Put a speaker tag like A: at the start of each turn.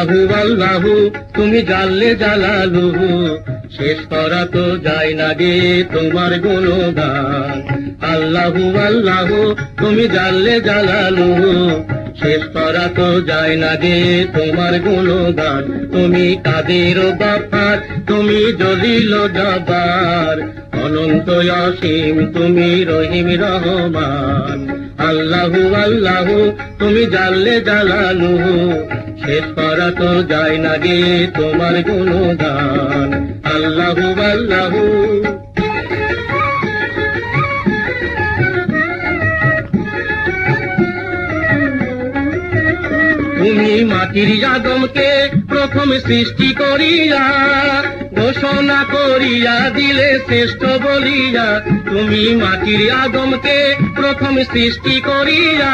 A: আল্লাহু আল্লাহু তুমি জাল্লে জালালুহু, শেষ করা তো যায় না গে তোমার গুণগান। আল্লাহু আল্লাহু তুমি জাল্লে জালালুহু, শেষ করা তো যায় না গে তোমার গুণগান। তুমি কাদের গাফফার, তুমি জলিল জব্বার, অনন্ত অসীম তুমি রহিম রহমান। আল্লাহু আল্লাহু তুমি জাল্লে জালালুহু, শেষ করা তো যায় না গে তোমার গুণগান। আল্লাহু আল্লাহু। তুমি মাটির আদমকে প্রথম সৃষ্টি করিয়া, ঘোষণা করিয়া দিলে শ্রেষ্ঠ বলিয়া। তুমি মাটির আদমকে প্রথম সৃষ্টি করিয়া,